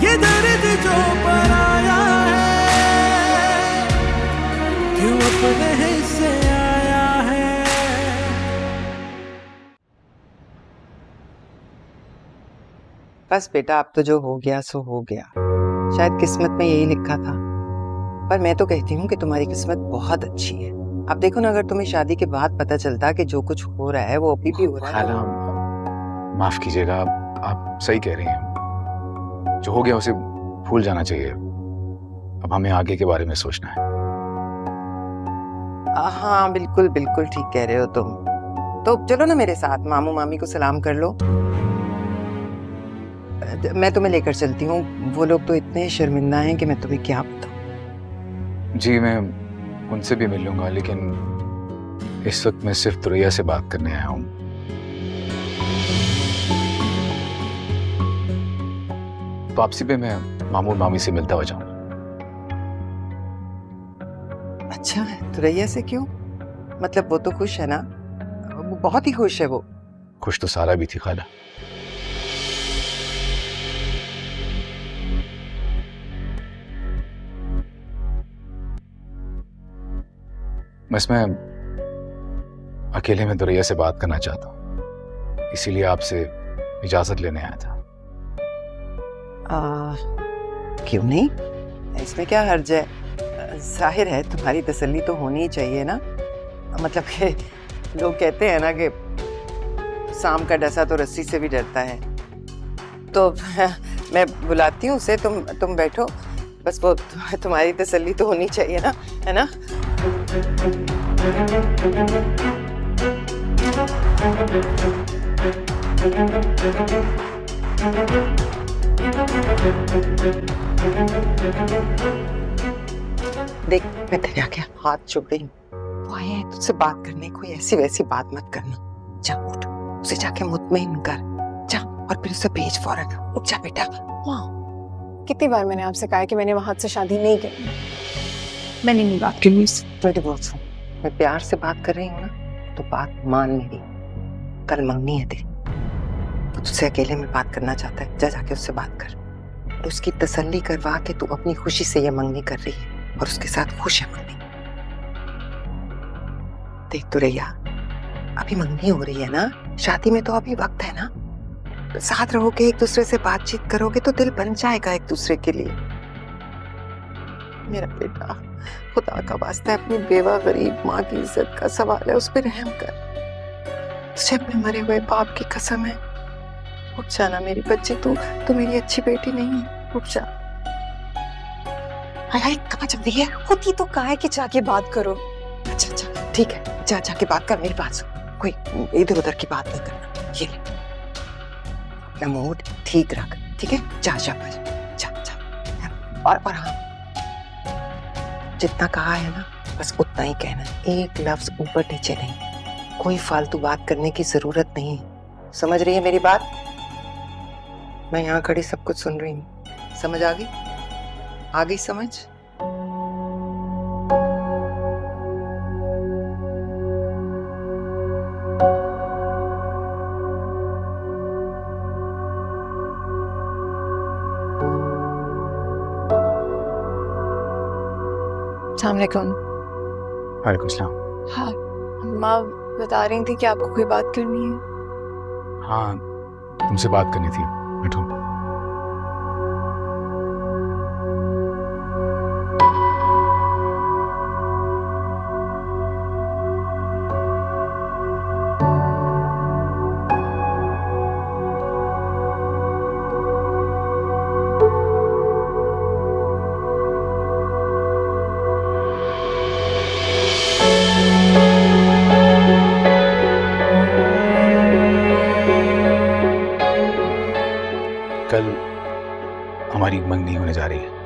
ये दर्द जो पराया है, क्यों अपने हिस्से आया है। बस बेटा, अब तो जो हो गया सो हो गया। शायद किस्मत में यही लिखा था, पर मैं तो कहती हूँ कि तुम्हारी किस्मत बहुत अच्छी है। अब देखो ना, अगर तुम्हें शादी के बाद पता चलता कि जो कुछ हो रहा है वो अभी भी हो रहा है। खाला, माफ कीजिएगा, आप सही कह रही हैं। जो हो गया उसे भूल जाना चाहिए। अब हमें आगे के बारे में सोचना है। हाँ बिल्कुल बिल्कुल ठीक कह रहे हो तुम। तो चलो ना मेरे साथ, मामू मामी को सलाम कर लो। मैं तुम्हें लेकर चलती हूँ। वो लोग तो इतने शर्मिंदा हैं कि मैं तुम्हें क्या बताऊं। जी, मैं उनसे भी मिल लूंगा, लेकिन इस वक्त मैं सिर्फ तुरैया से बात करने आया हूँ। वापसी पे मैं मामू मामी से मिलता हुआ जाऊंगा। अच्छा, तुरैया से क्यों? मतलब वो तो खुश है ना? वो बहुत ही खुश है। वो खुश तो सारा भी थी खाला। बस मैं अकेले में तुरैया से बात करना चाहता हूँ, इसीलिए आपसे इजाजत लेने आया था। क्यों नहीं, इसमें क्या हर्ज है? जाहिर है तुम्हारी तसल्ली तो होनी ही चाहिए ना। मतलब कि लोग कहते हैं ना कि सांप का डसा तो रस्सी से भी डरता है। तो मैं बुलाती हूँ उसे, तुम बैठो। बस वो तुम्हारी तसल्ली तो होनी चाहिए ना, है ना? देख, मैं तेरे आगे हाथ जोड़ रही हूँ। वो आए हैं तुझसे बात करने, कोई ऐसी वैसी बात मत करना। जा उठ, उसे जाके मुतमईन कर। जा और फिर उसे भेज फौरन। उठ जा बेटा। माँ, कितनी बार मैंने आपसे कहा कि मैंने वहां से शादी नहीं करनी। मैंने नहीं बात की। मेरी बात सुन, मैं प्यार से बात कर रही हूँ ना, तो बात मान मेरी। कल मंगनी है तेरी, वो तुझसे अकेले में बात करना चाहता है। जा जाके उससे बात कर और उसकी तसल्ली करवा के तू अपनी खुशी से ये मंगनी कर रही है और उसके साथ खुश है मंगनी। देख तुरैया, अभी मंगनी हो रही है ना, शादी में तो अभी वक्त है ना। साथ रहोगे, एक दूसरे से बातचीत करोगे तो दिल बन जाएगा एक दूसरे के लिए। मेरा बेटा, खुदा का वास्ता है, अपनी बेवा गरीब माँ की इज्जत का सवाल है, उस पर रहम कर। तुझे अपने मरे हुए बाप की कसम है। उठ जाना मेरी बच्ची, तू मेरी अच्छी बेटी नहीं है। उठ जा। हाय हाय, कहाँ चल रही है? होती तो काहे कि जाके बात करो। अच्छा अच्छा ठीक है, जा जाके बात कर। मेरी बात सुन, कोई इधर उधर की बात नहीं करना। ये ले, अपना मूड ठीक रख, ठीक है? जा जा जा जा। और हाँ, जितना कहा है ना बस उतना ही कहना, एक लफ्ज ऊपर नीचे नहीं। कोई फालतू बात करने की जरूरत नहीं। समझ रही है मेरी बात? मैं यहाँ खड़ी सब कुछ सुन रही हूँ। समझ आ गई? आ गई समझ? वालेकुम सलाम। हाँ, माँ बता रही थी कि आपको कोई बात करनी है। हाँ, तुमसे बात करनी थी। बैठो। कल हमारी मंगनी होने जा रही है।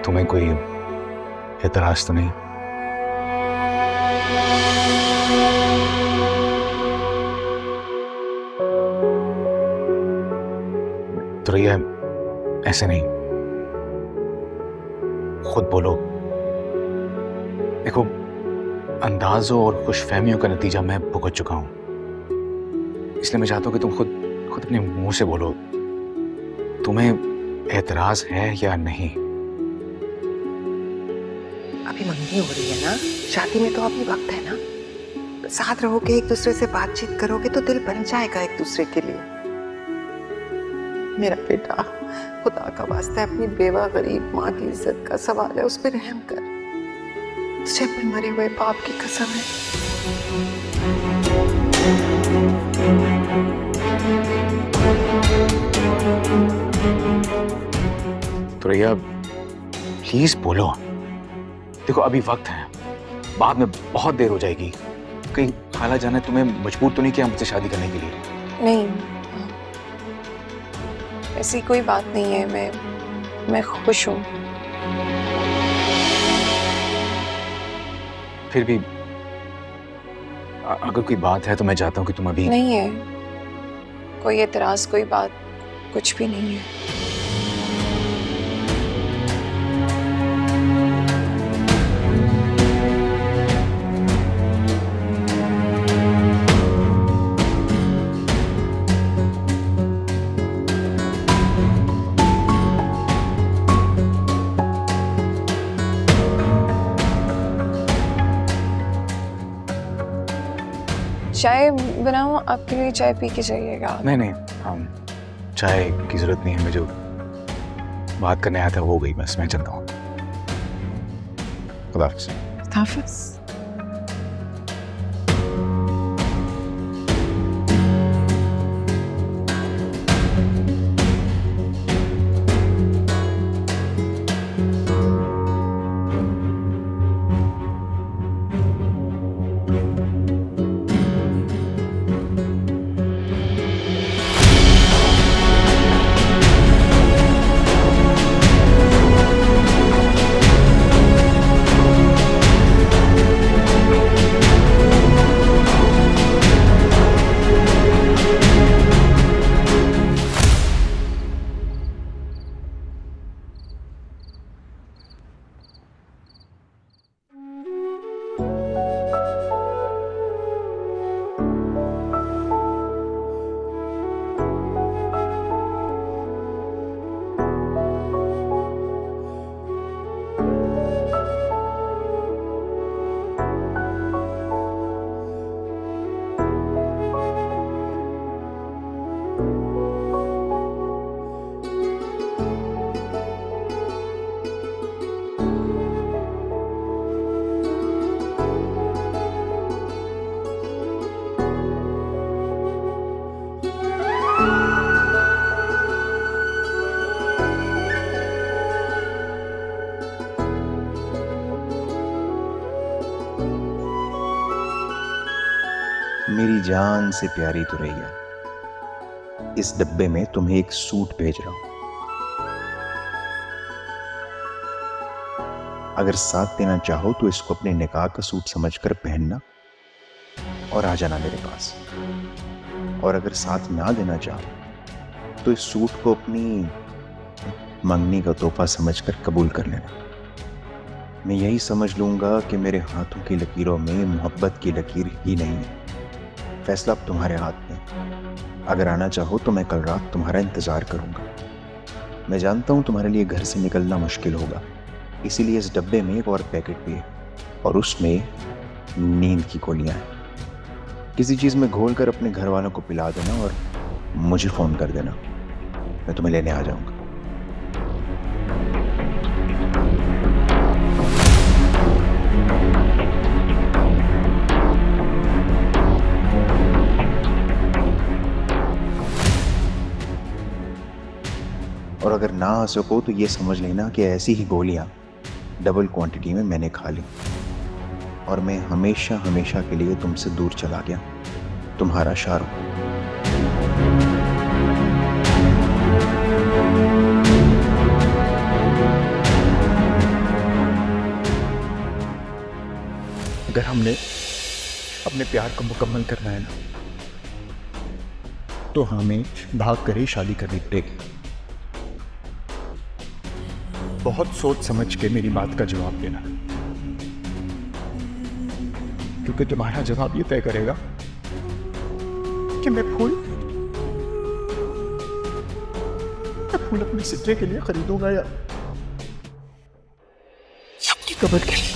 तुम्हें कोई एतराज तो नहीं? तुरैया, ऐसे नहीं, खुद बोलो। देखो, अंदाजों और खुशफहमियों का नतीजा मैं भुगत चुका हूं। इसलिए मैं चाहता हूँ कि तुम खुद अपने मुंह से बोलो, तुम्हें एतराज है या नहीं? अभी मंगनी हो रही है ना, शादी में तो अभी वक्त है ना। साथ रहोगे, एक दूसरे से बातचीत करोगे तो दिल बन जाएगा एक दूसरे के लिए। मेरा बेटा, खुदा का वास्ता अपनी बेवा गरीब माँ की इज्जत का सवाल है, उस पर रहम कर। तुझे अपने मरे हुए बाप की कसम है। तुरैया प्लीज बोलो। देखो अभी वक्त है, बाद में बहुत देर हो जाएगी। कहीं खाला जाना तुम्हें मजबूर तो नहीं किया मुझसे शादी करने के लिए? नहीं, ऐसी कोई बात नहीं है। मैं खुश हूँ। फिर भी अगर कोई बात है तो मैं चाहता हूँ कि तुम अभी। नहीं है कोई एतराज, कोई बात, कुछ भी नहीं है। चाय बनाऊं आपके लिए? चाय पी के जाइएगा। नहीं, हम चाय की जरूरत नहीं है। मैं जो बात करने आया था वो हो गई, बस मैं चलता हूँ। खुदा हाफिज़। खुदा हाफिज़। मेरी जान से प्यारी तुरैया, इस डब्बे में तुम्हें एक सूट भेज रहा हूं। अगर साथ देना चाहो तो इसको अपने निकाह का सूट समझकर पहनना और आ जाना मेरे पास। और अगर साथ ना देना चाहो तो इस सूट को अपनी मंगनी का तोहफा समझकर कबूल कर लेना। मैं यही समझ लूंगा कि मेरे हाथों की लकीरों में मोहब्बत की लकीर ही नहीं है। फैसला अब तुम्हारे हाथ में। अगर आना चाहो तो मैं कल रात तुम्हारा इंतजार करूंगा। मैं जानता हूं तुम्हारे लिए घर से निकलना मुश्किल होगा, इसीलिए इस डब्बे में एक और पैकेट भी है और उसमें नींद की गोलियां हैं। किसी चीज में घोलकर अपने घर वालों को पिला देना और मुझे फोन कर देना, मैं तुम्हें लेने आ जाऊंगा। और अगर ना आ सको तो ये समझ लेना कि ऐसी ही गोलियां डबल क्वांटिटी में मैंने खा ली और मैं हमेशा हमेशा के लिए तुमसे दूर चला गया। तुम्हारा शाहरुख। अगर हमने अपने प्यार को मुकम्मल करना है ना, तो हमें भाग कर ही शादी करनी पड़ेगी। बहुत सोच समझ के मेरी बात का जवाब देना, क्योंकि तुम्हारा जवाब ये तय करेगा कि मैं फूल अपने सिद्धे के लिए खरीदूंगा या अपनी कब्र के लिए।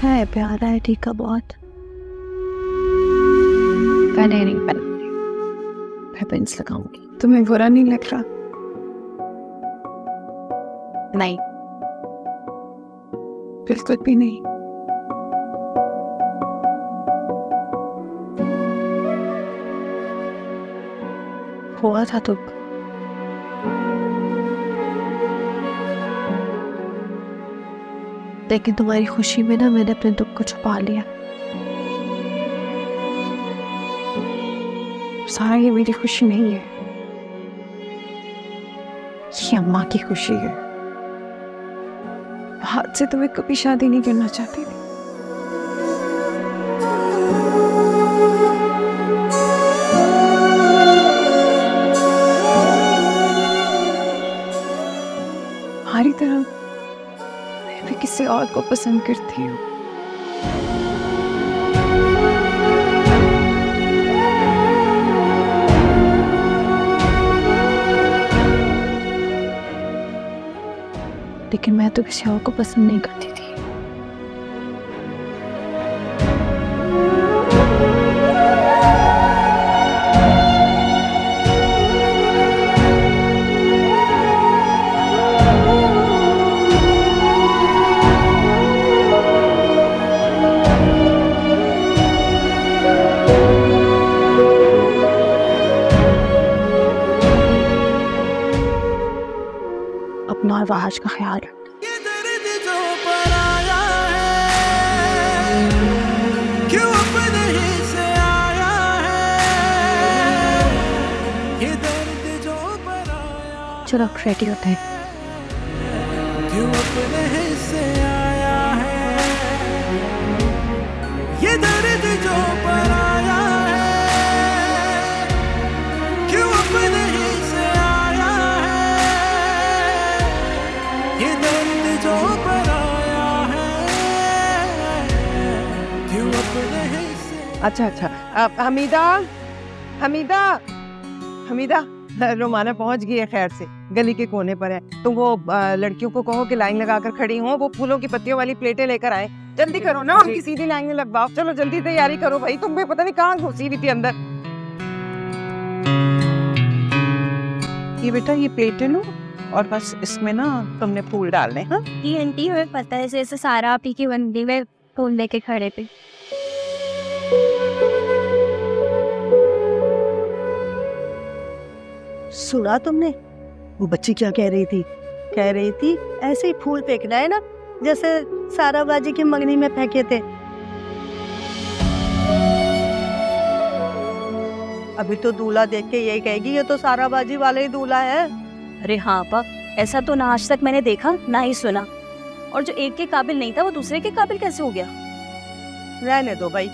है प्यारा है, ठीक है बहुत। पहले नहीं पहले मैं पेंस लगाऊंगी। तुम्हें बुरा नहीं लग रहा? नहीं, बिल्कुल भी नहीं। हुआ था तो लेकिन तुम्हारी खुशी में ना मैंने अपने दुख को छुपा लिया। सारा ये मेरी खुशी नहीं है, ये अम्मा की खुशी है। हाथ से तुम्हें कभी शादी नहीं करना चाहती थी। हमारी तरह मैं किसी और को पसंद करती हूँ। लेकिन मैं तो किसी और को पसंद नहीं करती थी। अपना और वहाज का ख्याल रखना। ये दर्द जो पराया है, क्यों अपने ही से आया है। ये दर्द जो पराया, चलो रेडी होते हैं। क्यों अपने ही से आया है। ये दर्द जो पराया है, क्यों अपने ही से आया है। ये दर्द जो पराया है, क्यों अपने ही से। अच्छा अच्छा, हमीदा हमीदा हमीदा, रोमाना पहुंच गई है खैर से, गली के कोने पर है। तुम वो लड़कियों को कहो कि लाइन लगाकर खड़ी हो, वो फूलों की पत्तियों वाली प्लेटें लेकर आए। जल्दी करो ना, उनकी सीधी लाइन में लगवाओ। चलो जल्दी तैयारी करो भाई, तुम भी पता नहीं कहाँ घुसी हुई थी अंदर। ये बेटा ये प्लेटें लो और बस इसमें ना तुमने फूल डालने। हाँ ये आंटी हमें पता है, जैसे सारा आप ही की बंदी में फूल लेके खड़े थे। सुना तुमने वो बच्ची क्या कह रही थी? कह रही थी ऐसे ही फूल फेंकना है ना, जैसे सारा बाजी की मंगनी में फेंके थे। अभी तो दूल्हा देख के यही कहेगी ये तो सारा बाजी वाला ही दूल्हा है। अरे हाँ पा, ऐसा तो ना आज तक मैंने देखा ना ही सुना। और जो एक के काबिल नहीं था वो दूसरे के काबिल कैसे हो गया? रहने दो भाई,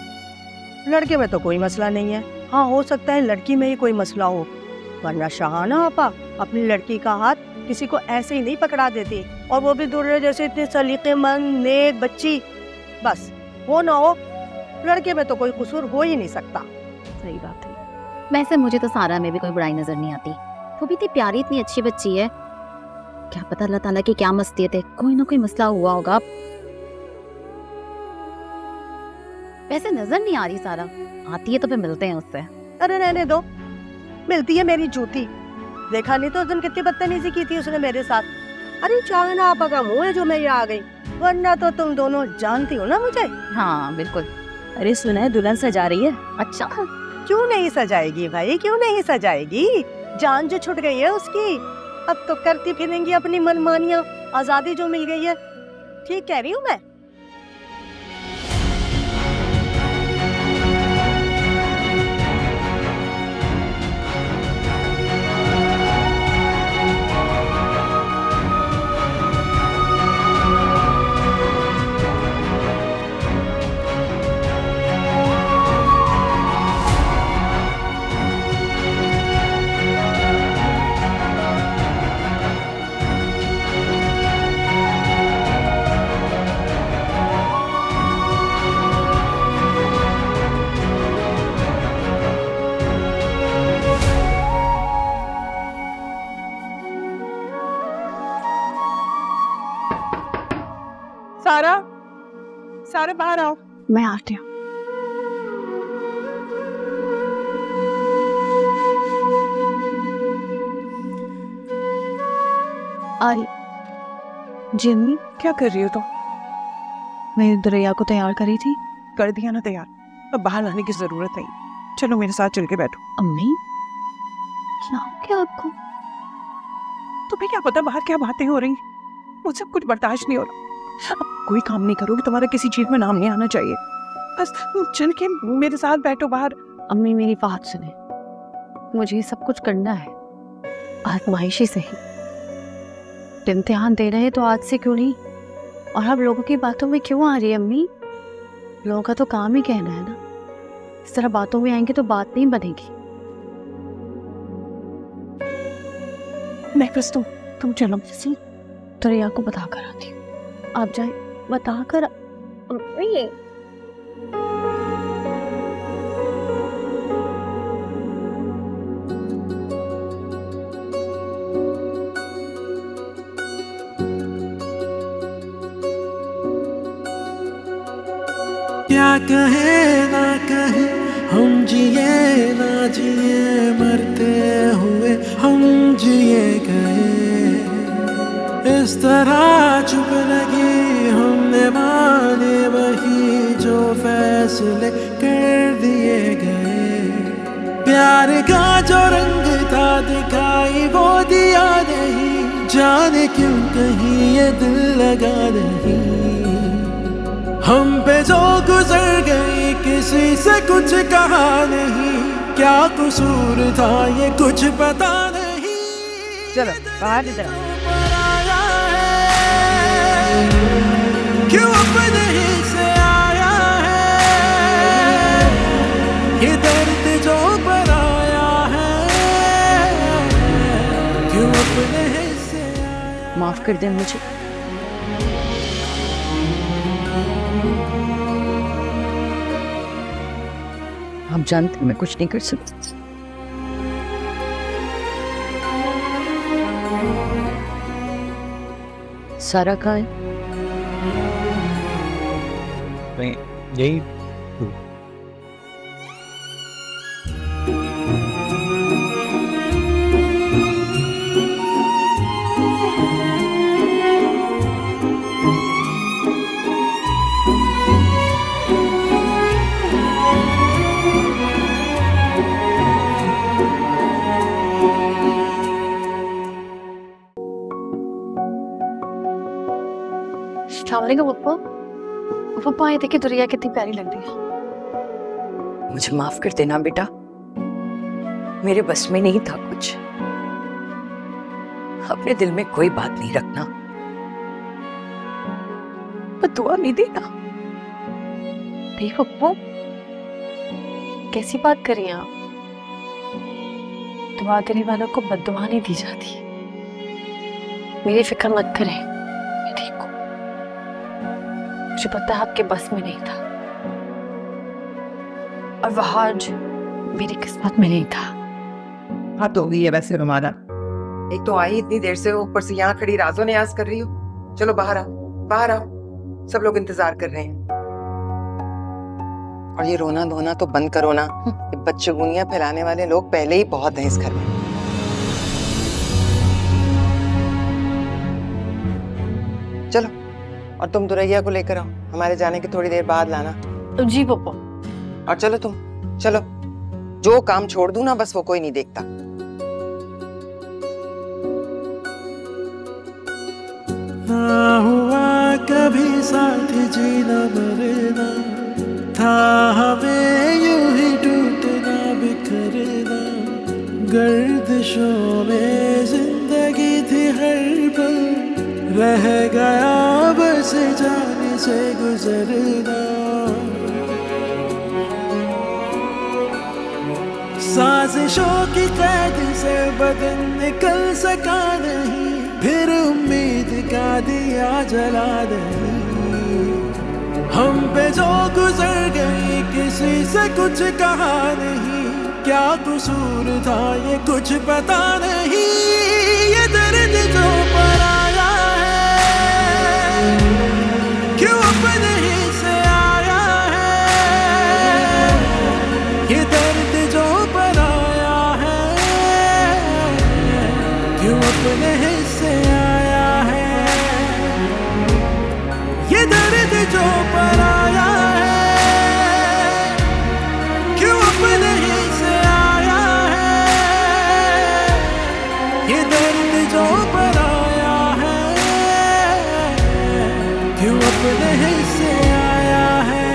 लड़के में तो कोई मसला नहीं है। हाँ हो सकता है लड़की में ही कोई मसला हो, वरना शाहाना आपा अपनी लड़की का हाथ किसी को ऐसे ही नहीं पकड़ा देती, और वो भी दूर जैसे इतनी सलीकेमंद नेक बच्ची। बस वो ना हो, लड़के में तो कोई कसूर हो ही नहीं सकता। सही बात है। वैसे मुझे तो सारा में भी कोई बुराई नजर नहीं आती, वो भी इतनी प्यारी इतनी अच्छी बच्ची है। क्या पता अल्लाह ताला की क्या मस्ती थे, कोई ना कोई मसला हुआ होगा। वैसे नजर नहीं आ रही सारा, आती है तो फिर मिलते हैं उससे। अरे रहने दो, मिलती है मेरी जूती। देखा नहीं तो उस दिन कितनी बदतमीजी की थी उसने मेरे साथ। अरे चाहना आपा का मुंह है जो मैं यहाँ आ गई, वरना तो तुम दोनों जानती हो ना मुझे। हाँ बिल्कुल। अरे सुना है दुल्हन सजा रही है। अच्छा, क्यों नहीं सजाएगी भाई, क्यों नहीं सजाएगी? जान जो छुट गई है उसकी, अब तो करती फिरेंगी अपनी मनमानियां। आजादी जो मिल गई है, ठीक कह रही हूँ मैं। अरे बाहर आओ। मैं आती हूँ। आई जी अम्मी, क्या कर रही हो तुम? मैं दुरैया को तैयार करी थी। कर दिया ना तैयार, अब बाहर लाने की जरूरत नहीं। चलो मेरे साथ चल के बैठो। अम्मी क्या हो गया आपको? तुम्हें क्या पता बाहर क्या बातें हो रही, मुझसे कुछ बर्दाश्त नहीं हो रहा। अब कोई काम नहीं करोगे, तुम्हारा किसी चीज में नाम नहीं आना चाहिए। बस चल के मेरे साथ बैठो बाहर। अम्मी मेरी बात सुने, मुझे ये सब कुछ करना है, आजमाइशी से ही। इम्तिहान दे रहे हैं तो आज से क्यों नहीं? और आप लोगों की बातों में क्यों आ रही है अम्मी? लोगों का तो काम ही कहना है ना। इस तरह बातों में आएंगे तो बात नहीं बनेगी। नहीं बस तुम चलो। दुरैया को बता कर आती हूँ, आप जाए बता कर। अम्मी क्या कहे ना कहे, हम जिए ना जिए, मरते हुए हम जिए गए। इस तरह चुप लगी हमने माने वही जो फैसले कर दिए गए। प्यार का जो रंग था दिखाई वो दिया नहीं, जाने क्यों कहीं ये दिल लगा नहीं। हम पे जो गुजर गई किसी से कुछ कहा नहीं, क्या कसूर था ये कुछ पता नहीं। चलो बाहर इधर आओ। क्यों अपने ही से आया है ये दर्द जो बनाया है, क्यों अपने ही से आया। माफ कर दे मुझे। आप जानते मैं कुछ नहीं कर सकती। सारा कहाँ है? नहीं यही। पप्पा पप्पा ये देखिए दुरैया कितनी प्यारी लग रही है। मुझे माफ कर देना बेटा, मेरे बस में नहीं था कुछ। अपने दिल में कोई बात नहीं रखना, पर दुआ नहीं देना। नहीं पप्पू, कैसी बात कर रही हैं आप? दुआ करने वालों को बद्दुआ नहीं दी जाती। मेरी फिक्र मत करें, मैं ठीक हूँ। मुझे पता है आपके बस में नहीं था, और वह आज मेरी किस्मत में नहीं था। हाँ तो हुई है वैसे हमारा। एक तो आई इतनी देर से, ऊपर से यहाँ खड़ी राजो न्याज कर रही हो। चलो बाहर आओ, बाहर आओ, सब लोग इंतजार कर रहे हैं। और ये रोना धोना तो बंद करो ना, ये बदशगुनियां फैलाने वाले लोग पहले ही बहुत हैं इस घर में। चलो, और तुम दुरैया को लेकर आओ, हमारे जाने की थोड़ी देर बाद लाना। जी पापा। और चलो तुम, चलो, जो काम छोड़ दूं ना बस वो कोई नहीं देखता। ना हुआ कभी साथ जीना मरना, था हमें यूं ही टूटना बिखरना। गर्दिशों में जिंदगी थी हर पल, रह गया बस जाने से गुजरना। साजिशों की कैद से बदन निकल सका नहीं, फिर उम्मीद का दिया जला नहीं। हम पे जो गुजर गई किसी से कुछ कहा नहीं, क्या कसूर था ये कुछ पता नहीं। ये दर्द जो पराया है क्यों अपने ही से अपने हिस्से आया है, ये दर्द जो पराया है, क्यों अपने हिस्से आया है, ये दर्द जो पराया है, क्यों अपने हिस्से आया है।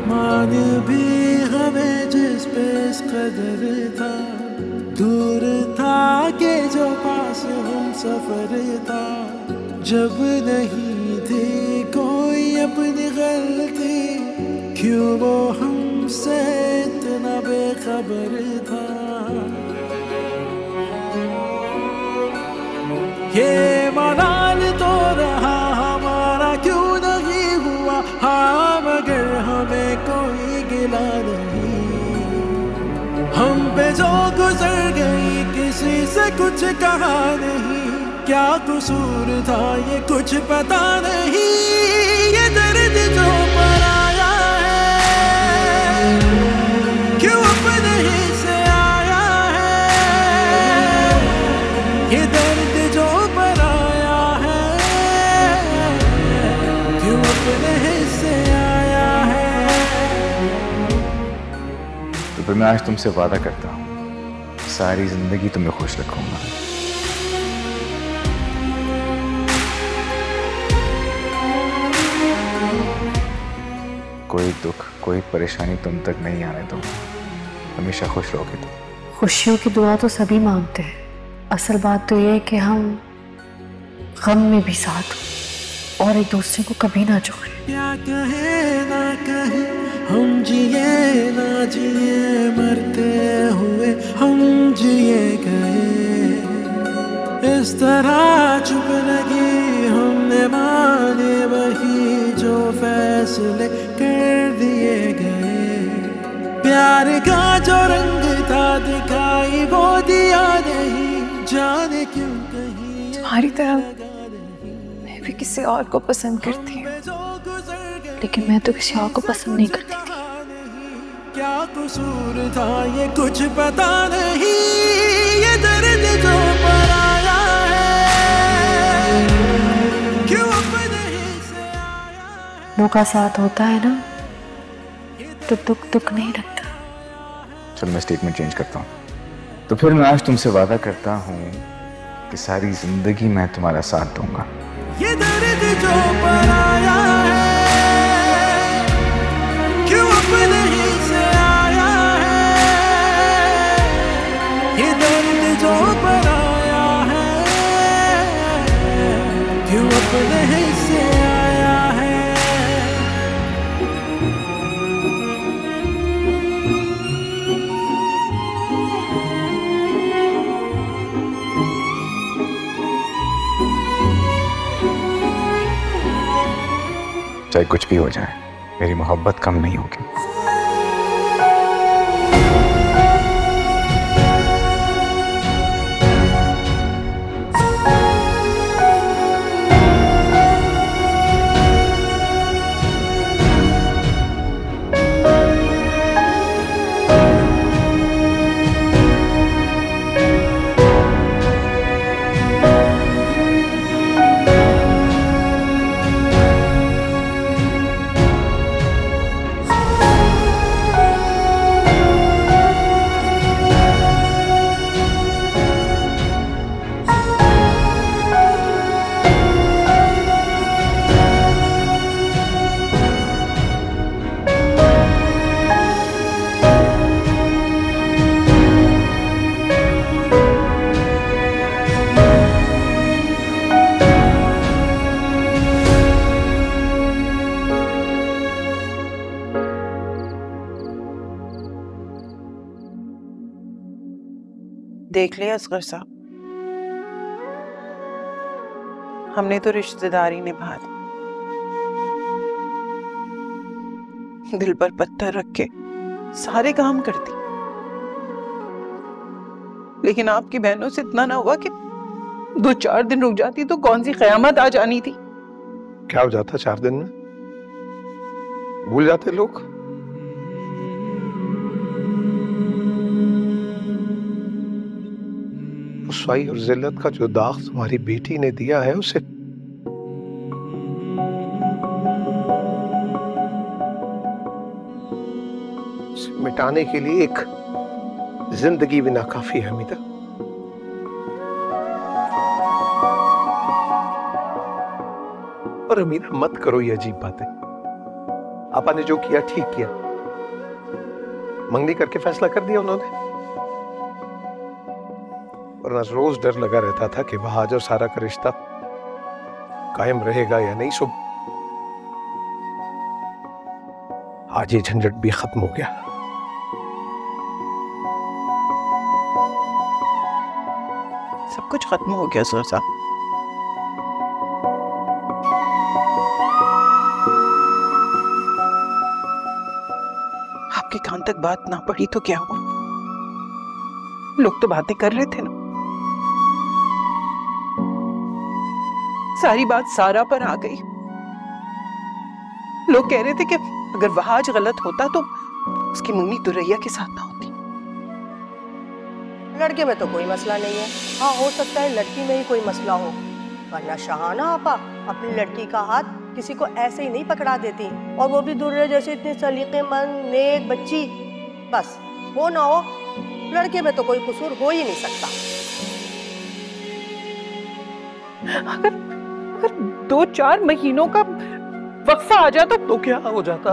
मान भी हमें जिस पे इस कदर था, दूर था कि जो पास हम सफर था, जब नहीं थी कोई अपनी गलती, क्यों वो हमसे इतना बेखबर था। ये मलाल तो रहा हमारा, क्यों नहीं हुआ हाँ, मगर हमें कोई गिला नहीं। हम पे जो गुजर गई किसी से कुछ कहा नहीं, क्या कसूर था ये कुछ पता नहीं, ये दर्द जो पराया है, क्यों अपने हिस्से आया है, ये दर्द जो पराया है, क्यों अपने हिस्से आया है। तो फिर मैं आज तुमसे वादा करता हूँ, सारी जिंदगी तुम्हें खुश रखूंगा। कोई दुख कोई परेशानी तुम तक नहीं आने दूंगा, हमेशा खुश रहोगे तुम। खुशियों की दुआ तो सभी मांगते हैं, असल बात तो ये है कि हम गम में भी साथ हों और एक दूसरे को कभी ना छोड़ें। क्या कहे ना कहे हम जिए ना जिए, मरते हुए हम जिए गए, इस तरह चुप लगी हमने माने वही जो फैसले कर दिए गए। प्यार का जो रंग था दिखाई वो दिया नहीं, जाने क्यों कहीं तुम्हारी तरह मैं भी किसी और को पसंद करती हूँ, लेकिन मैं तो किसी और को पसंद नहीं करती थी। क्या कसूर था ये कुछ पता नहीं, ये दर्द जो पराया है, क्यों अपने हिस्से आया है। लोगों का साथ होता है ना तो दुख दुख नहीं लगता। चलो मैं स्टेटमेंट चेंज करता हूँ। तो फिर मैं आज तुमसे वादा करता हूँ कि सारी जिंदगी मैं तुम्हारा साथ दूंगा। ये दर्द जो पराया है, क्यों अपने हिस्से आया है, ये दर्द जो पराया है, क्यों अपने हिस्से आया है। चाहे कुछ भी हो जाए, मेरी मोहब्बत कम नहीं होगी। देख लिया असगर साहब, हमने तो रिश्तेदारी निभा ली, दिल पर पत्थर रख के सारे काम करती, लेकिन आपकी बहनों से इतना ना हुआ कि 2-4 दिन रुक जाती तो कौन सी कयामत आ जानी थी। क्या हो जाता 4 दिन में? भूल जाते लोग। रुसवाई और जिल्लत का जो दाग तुम्हारी बेटी ने दिया है उसे मिटाने के लिए एक जिंदगी भी नाकाफी है हमीदा। और हमीदा मत करो ये अजीब बातें। आपा ने जो किया ठीक किया, मंगनी करके फैसला कर दिया उन्होंने। वरना रोज डर लगा रहता था कि वहाज और सारा का रिश्ता कायम रहेगा या नहीं। सो आज ये झंझट भी खत्म हो गया। सब कुछ खत्म हो गया सर साहब। आपके कान तक बात ना पड़ी तो क्या हुआ? लोग तो बातें कर रहे थे ना। सारी बात सारा पर आ गई। लोग कह रहे थे कि अगर वहाज गलत होता तो उसकी मंगनी दुरैया के साथ ना होती। लड़के में तो कोई मसला नहीं है। हाँ, हो सकता है लड़की में ही कोई मसला हो, वरना शाहाना आपा अपनी लड़की का हाथ किसी को ऐसे ही नहीं पकड़ा देती, और वो भी दुर्रे जैसे इतनी सलीकेमंद नेक बच्ची। बस वो ना हो, लड़के में तो कोई कसूर हो ही नहीं सकता। अगर 2-4 महीनों का वक्फा आ जाता तो क्या हो जाता?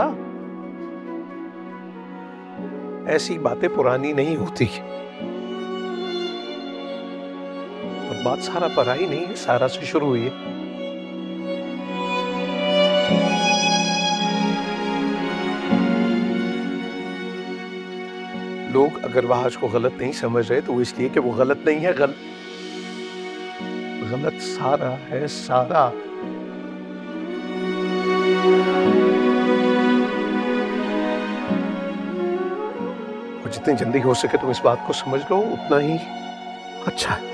ऐसी बातें पुरानी नहीं होती। अब बात सारा पर आई नहीं है, सारा से शुरू हुई है। लोग अगर वहाज को गलत नहीं समझ रहे तो वो इसलिए कि वो गलत नहीं है। गलत सारा है, सारा। और जितनी जल्दी हो सके तुम इस बात को समझ लो उतना ही अच्छा है।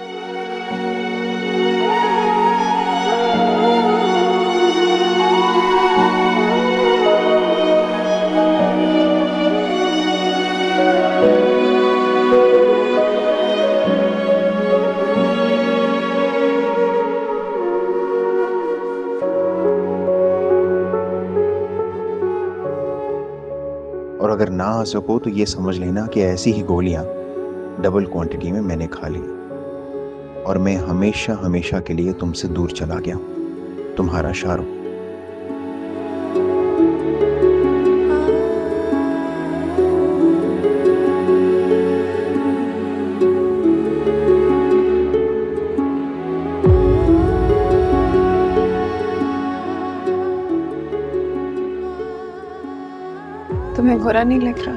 और अगर ना आ सको तो ये समझ लेना कि ऐसी ही गोलियां डबल क्वांटिटी में मैंने खा ली, और मैं हमेशा हमेशा के लिए तुमसे दूर चला गया। तुम्हारा शाहरुख। तुम्हें बुरा नहीं लग रहा?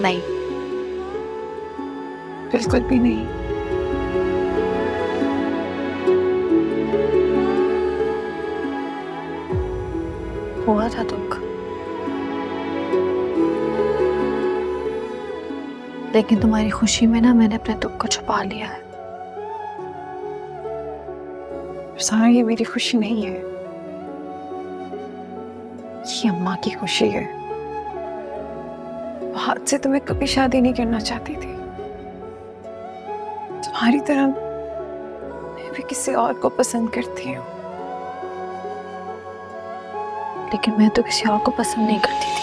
नहीं, बिल्कुल भी नहीं। हुआ था दुख, लेकिन तुम्हारी खुशी में ना मैंने अपने दुख को छुपा लिया है। सारा ये मेरी खुशी नहीं है, ये अम्मा की खुशी है। हाथ से तुम्हें कभी शादी नहीं करना चाहती थी। तुम्हारी तरह मैं भी किसी और को पसंद करती हूँ, लेकिन मैं तो किसी और को पसंद नहीं करती थी।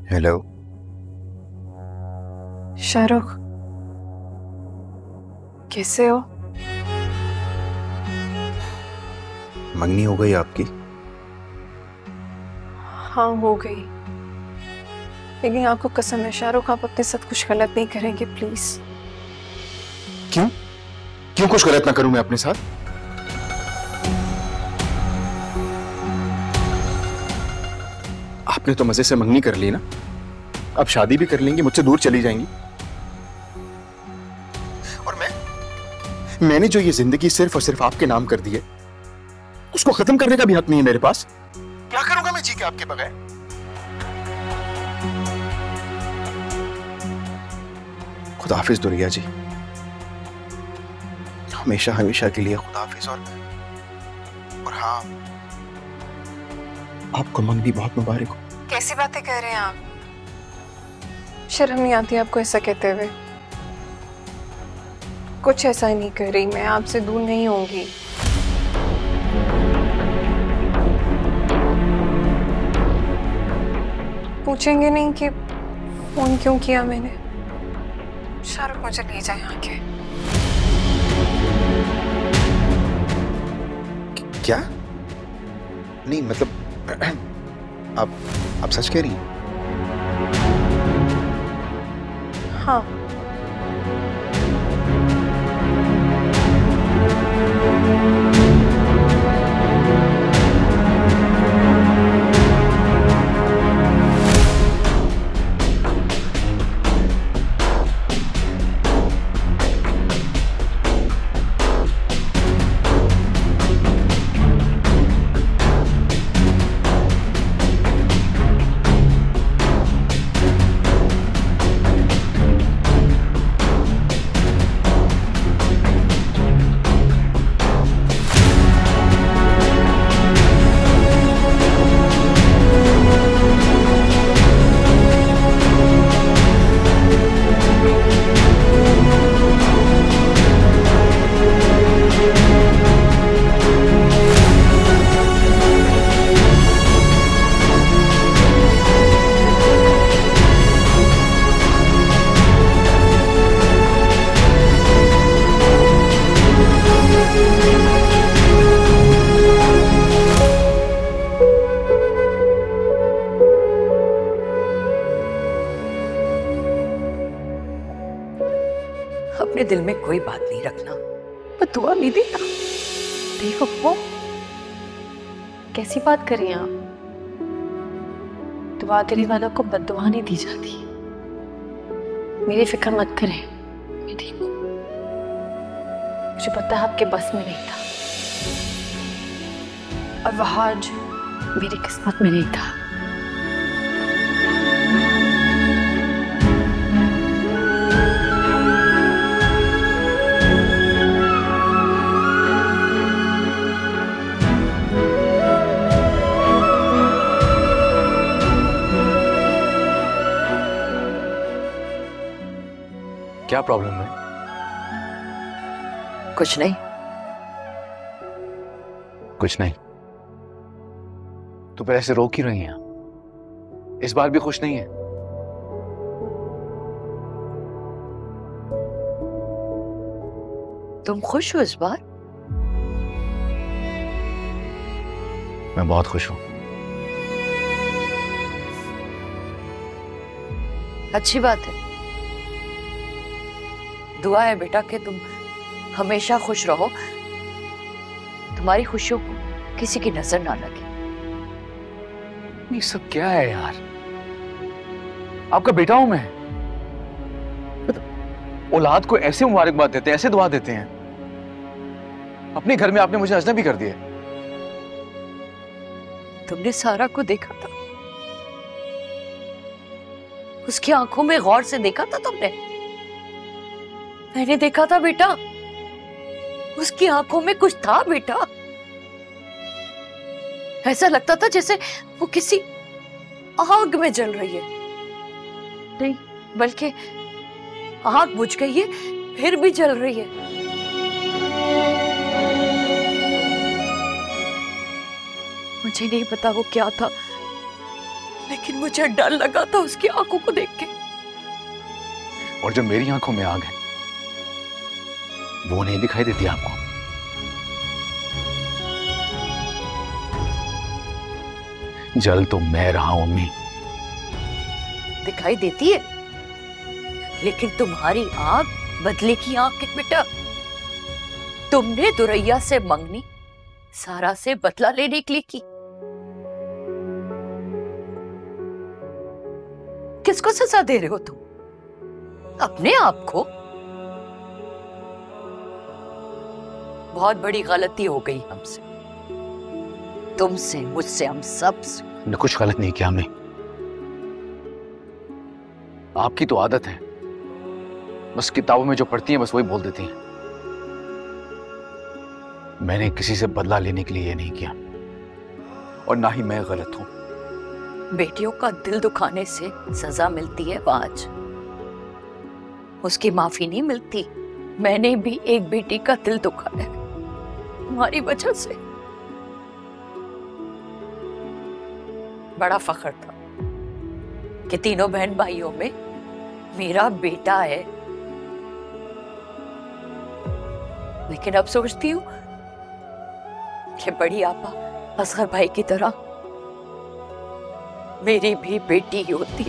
हेलो शाहरुख, कैसे हो? मंगनी हो गई आपकी? हाँ हो गई, लेकिन आपको कसम है शाहरुख, आप अपने साथ कुछ गलत नहीं करेंगे प्लीज। क्यों क्यों कुछ गलत ना करूं मैं अपने साथ? आपने तो मजे से मंगनी कर ली ना, अब शादी भी कर लेंगी, मुझसे दूर चली जाएंगी। और मैंने जो ये जिंदगी सिर्फ और सिर्फ आपके नाम कर दी है, उसको खत्म करने का भी हक नहीं है मेरे पास। क्या करूंगा मैं जी के आपके बगैर? खुदा हाफिज दुरिया जी, हमेशा हमेशा के लिए खुदा हाफिज। और हाँ, आपको मंगनी बहुत मुबारक हो। कैसी बातें कर रहे हैं आप? शर्म नहीं आती आपको ऐसा कहते हुए? कुछ ऐसा नहीं कर रही, मैं आपसे दूर नहीं होंगी। पूछेंगे नहीं कि फोन क्यों किया मैंने? शाहरुख मुझे ले जाए यहाँ के। क्या? नहीं मतलब आप सच कह रही हैं? हाँ। अपने दिल में कोई बात नहीं रखना, पर दुआ नहीं देता। देखो वो कैसी बात कर रही हैं आप? दुआ देने वालों को बद्दुआ नहीं दी जाती। मेरी फिक्र मत करें, मैं ठीक हूँ। मुझे पता है आपके बस में नहीं था, और वह आज मेरी किस्मत में नहीं था। क्या प्रॉब्लम है? कुछ नहीं। कुछ नहीं तो फिर ऐसे रो क्यों रही हैं? इस बार भी खुश नहीं है? तुम खुश हो इस बार? मैं बहुत खुश हूं। अच्छी बात है। दुआ है बेटा कि तुम हमेशा खुश रहो, तुम्हारी खुशियों को किसी की नजर ना लगे। ये सब क्या है यार? आपका बेटा हूं मैं। औलाद को ऐसे मुबारकबाद देते हैं, ऐसे दुआ देते हैं। अपने घर में आपने मुझे अजनबी कर दिया। तुमने सारा को देखा था? उसकी आंखों में गौर से देखा था तुमने? मैंने देखा था बेटा, उसकी आंखों में कुछ था बेटा। ऐसा लगता था जैसे वो किसी आग में जल रही है। नहीं, बल्कि आग बुझ गई है फिर भी जल रही है। मुझे नहीं पता वो क्या था, लेकिन मुझे डर लगा था उसकी आंखों को देख के। और जो मेरी आंखों में आग है वो नहीं दिखाई देती आपको? जल तो मैं रहा हूं अम्मी। दिखाई देती है, लेकिन तुम्हारी आग बदले की आग है बेटा। तुमने दुरैया से मंगनी सारा से बदला लेने के लिए की। किसको सजा दे रहे हो तुम? अपने आप को। बहुत बड़ी गलती हो गई हमसे, तुमसे, मुझसे, हम सब से। हमने कुछ गलत नहीं किया। हमने, आपकी तो आदत है बस किताबों में जो पढ़ती हैं बस वही बोल देती हैं। मैंने किसी से बदला लेने के लिए ये नहीं किया और ना ही मैं गलत हूं। बेटियों का दिल दुखाने से सजा मिलती है बाज, उसकी माफी नहीं मिलती। मैंने भी एक बेटी का दिल दुखाया है तुम्हारी वजह से। बड़ा फख्र था कि तीनों बहन भाइयों में मेरा बेटा है, लेकिन अब सोचती हूँ कि बड़ी आपा असगर भाई की तरह मेरी भी बेटी होती।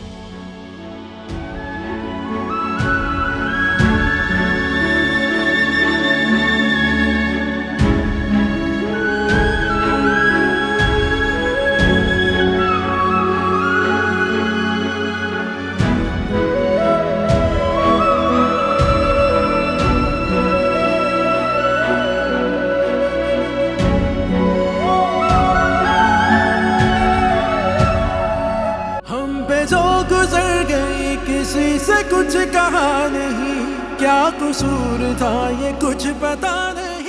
किसी से कुछ कहा नहीं, क्या कसूर था ये कुछ पता नहीं।